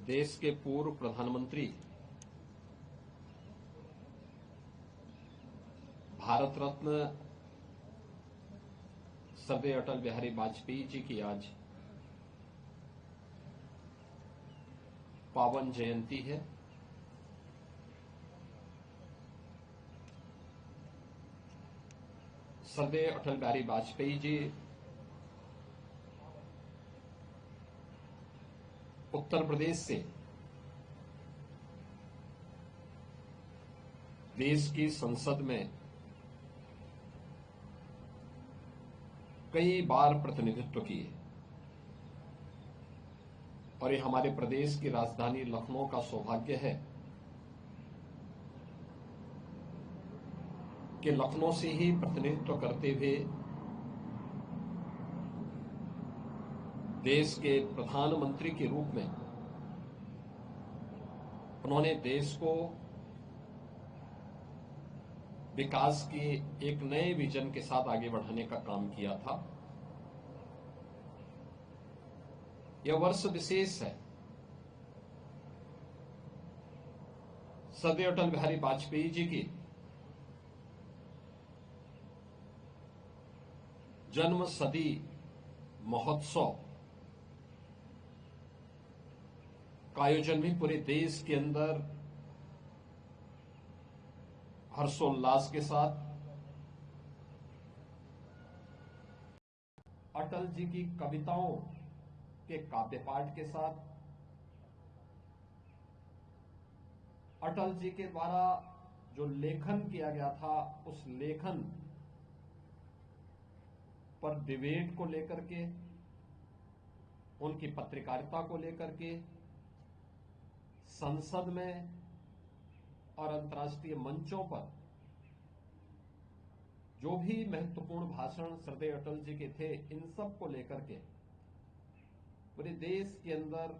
देश के पूर्व प्रधानमंत्री भारत रत्न स्वर्गीय अटल बिहारी वाजपेयी जी की आज पावन जयंती है। स्वर्गीय अटल बिहारी वाजपेयी जी उत्तर प्रदेश से देश की संसद में कई बार प्रतिनिधित्व किए और ये हमारे प्रदेश की राजधानी लखनऊ का सौभाग्य है कि लखनऊ से ही प्रतिनिधित्व करते हुए देश के प्रधानमंत्री के रूप में उन्होंने देश को विकास के एक नए विजन के साथ आगे बढ़ाने का काम किया था। यह वर्ष विशेष है। स्वर्गीय अटल बिहारी वाजपेयी जी की जन्म शती महोत्सव का आयोजन भी पूरे देश के अंदर हर्षोल्लास के साथ अटल जी की कविताओं के काव्य पाठ के साथ अटल जी के द्वारा जो लेखन किया गया था उस लेखन पर डिबेट को लेकर के, उनकी पत्रकारिता को लेकर के संसद में और अंतर्राष्ट्रीय मंचों पर जो भी महत्वपूर्ण भाषण स्वर्गीय अटल जी के थे, इन सब को लेकर के पूरे देश के अंदर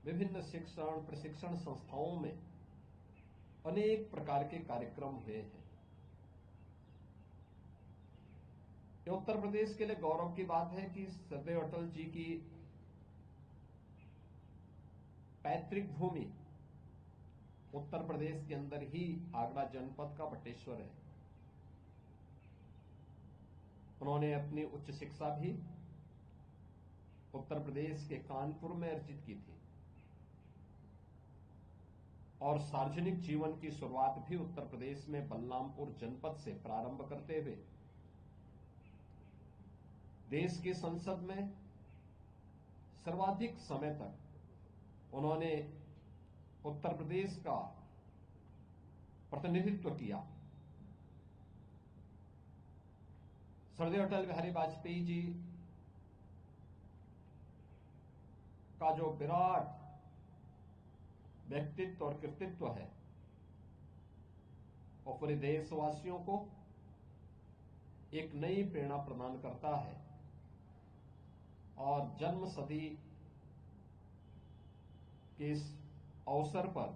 विभिन्न शिक्षण प्रशिक्षण संस्थाओं में अनेक प्रकार के कार्यक्रम हुए हैं। यह उत्तर प्रदेश के लिए गौरव की बात है कि स्वर्गीय अटल जी की पैतृक भूमि उत्तर प्रदेश के अंदर ही आगरा जनपद का बटेश्वर है। उन्होंने अपनी उच्च शिक्षा भी उत्तर प्रदेश के कानपुर में अर्जित की थी और सार्वजनिक जीवन की शुरुआत भी उत्तर प्रदेश में बलरामपुर जनपद से प्रारंभ करते हुए देश की संसद में सर्वाधिक समय तक उन्होंने उत्तर प्रदेश का प्रतिनिधित्व किया। स्वर्गीय अटल बिहारी वाजपेयी जी का जो विराट व्यक्तित्व और कृतित्व है वो पूरे देशवासियों को एक नई प्रेरणा प्रदान करता है और जन्म शती के इस अवसर पर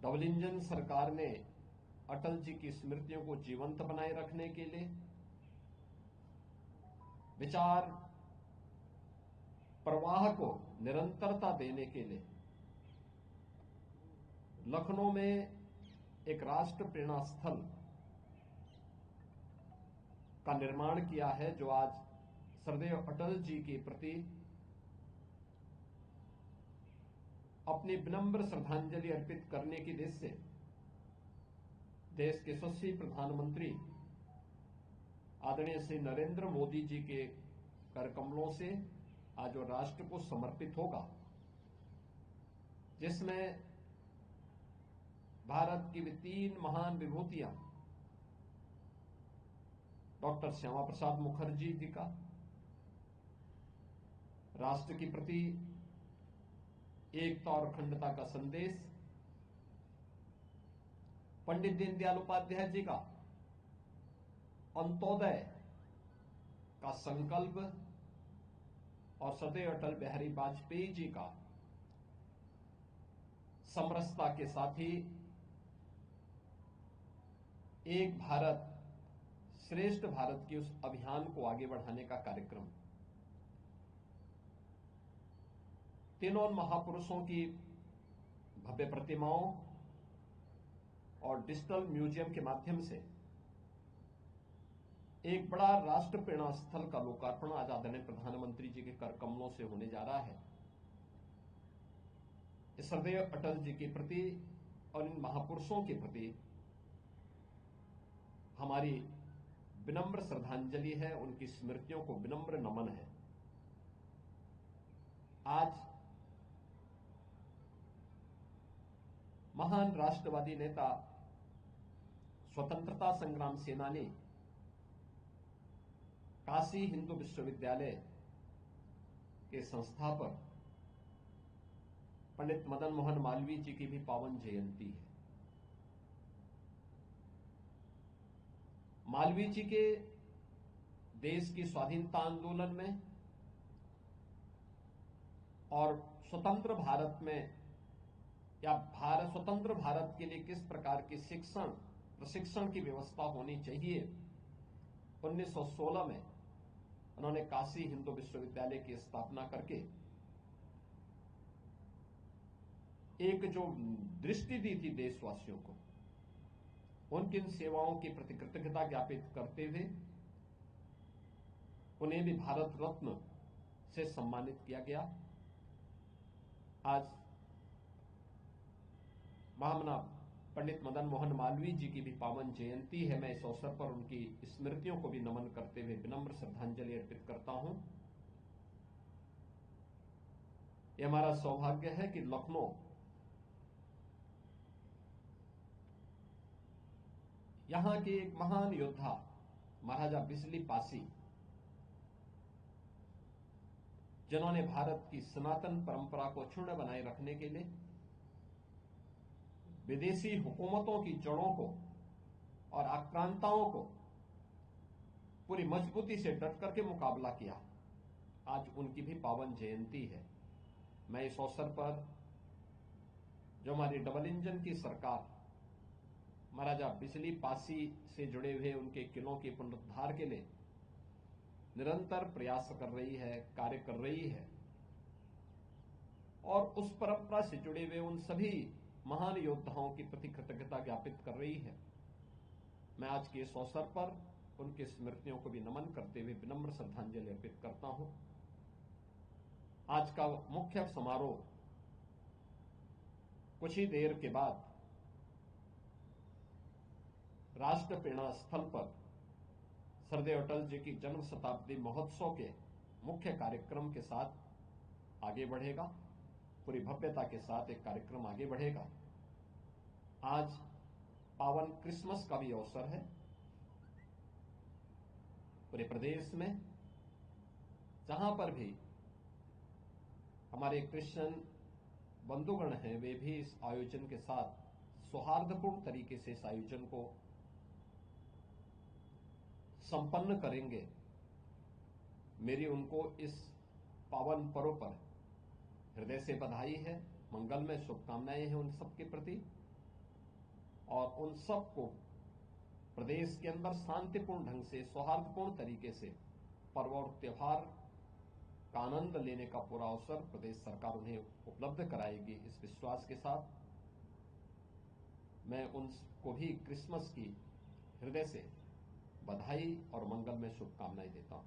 डबल इंजन सरकार ने अटल जी की स्मृतियों को जीवंत बनाए रखने के लिए विचार प्रवाह को निरंतरता देने के लिए लखनऊ में एक राष्ट्र प्रेरणा स्थल का निर्माण किया है, जो आज स्वर्गीय अटल जी के प्रति अपनी विनम्र श्रद्धांजलि अर्पित करने की दृष्टि से देश के यशस्वी प्रधानमंत्री आदरणीय श्री नरेंद्र मोदी जी के करकमलों से आज वो राष्ट्र को समर्पित होगा, जिसमें भारत की भी 3 महान विभूतियां डॉक्टर श्यामा प्रसाद मुखर्जी जी का राष्ट्र के प्रति एकता और अखंडता का संदेश, पंडित दीनदयाल उपाध्याय जी का अंत्योदय का संकल्प और स्वर्गीय अटल बिहारी वाजपेयी जी का समरसता के साथ ही एक भारत श्रेष्ठ भारत के उस अभियान को आगे बढ़ाने का कार्यक्रम। तीनों महापुरुषों की भव्य प्रतिमाओं और डिजिटल म्यूजियम के माध्यम से एक बड़ा राष्ट्र प्रेरणा स्थल का लोकार्पण आज आदरणीय प्रधानमंत्री जी के कर कमलों से होने जा रहा है। इस श्रद्धेय अटल जी के प्रति और इन महापुरुषों के प्रति हमारी विनम्र श्रद्धांजलि है, उनकी स्मृतियों को विनम्र नमन है। आज महान राष्ट्रवादी नेता, स्वतंत्रता संग्राम सेनानी, काशी हिंदू विश्वविद्यालय के संस्थापक पंडित मदन मोहन मालवीय जी की भी पावन जयंती है। मालवीय जी के देश की स्वाधीनता आंदोलन में और स्वतंत्र भारत में या स्वतंत्र भारत के लिए किस प्रकार की प्रशिक्षण की व्यवस्था होनी चाहिए, 1916 में उन्होंने काशी हिंदू विश्वविद्यालय की स्थापना करके एक जो दृष्टि दी थी देशवासियों को, उनकी इन सेवाओं की प्रति कृतज्ञता ज्ञापित करते हुए उन्हें भी भारत रत्न से सम्मानित किया गया। आज महामना पंडित मदन मोहन मालवीय जी की भी पावन जयंती है। मैं इस अवसर पर उनकी स्मृतियों को भी नमन करते हुए विनम्र श्रद्धांजलि अर्पित करता हूं। यह हमारा सौभाग्य है कि लखनऊ यहां के एक महान योद्धा महाराजा बिजली पासी, जिन्होंने भारत की सनातन परंपरा को अक्षुण्ण बनाए रखने के लिए विदेशी हुकूमतों की जड़ों को और आक्रांताओं को पूरी मजबूती से डट करके मुकाबला किया, आज उनकी भी पावन जयंती है। मैं इस अवसर पर जो हमारी डबल इंजन की सरकार महाराजा बिजली पासी से जुड़े हुए उनके किलों के पुनरुद्धार के लिए निरंतर प्रयास कर रही है, कार्य कर रही है, और उस परंपरा से जुड़े हुए उन सभी महान योद्धाओं की प्रति कृतज्ञता ज्ञापित कर रही है। मैं आज के इस अवसर पर उनकी स्मृतियों को भी नमन करते हुए विनम्र श्रद्धांजलि अर्पित करता हूं। आज का मुख्य समारोह कुछ ही देर के बाद राष्ट्र प्रेरणा स्थल पर श्रद्धेय अटल जी की जन्म शताब्दी महोत्सव के मुख्य कार्यक्रम के साथ आगे बढ़ेगा। पूरी भव्यता के साथ एक कार्यक्रम आगे बढ़ेगा। आज पावन क्रिसमस का भी अवसर है। पूरे प्रदेश में जहां पर भी हमारे क्रिश्चियन बंधुगण हैं, वे भी इस आयोजन के साथ सौहार्दपूर्ण तरीके से इस आयोजन को संपन्न करेंगे। मेरी उनको इस पावन पर्व पर हृदय से बधाई है, मंगलमय शुभकामनाएं हैं उन सबके प्रति, और उन सबको प्रदेश के अंदर शांतिपूर्ण ढंग से, सौहार्दपूर्ण तरीके से पर्व और त्योहार का आनंद लेने का पूरा अवसर प्रदेश सरकार उन्हें उपलब्ध कराएगी। इस विश्वास के साथ मैं उनको भी क्रिसमस की हृदय से बधाई और मंगलमय शुभकामनाएं देता हूं।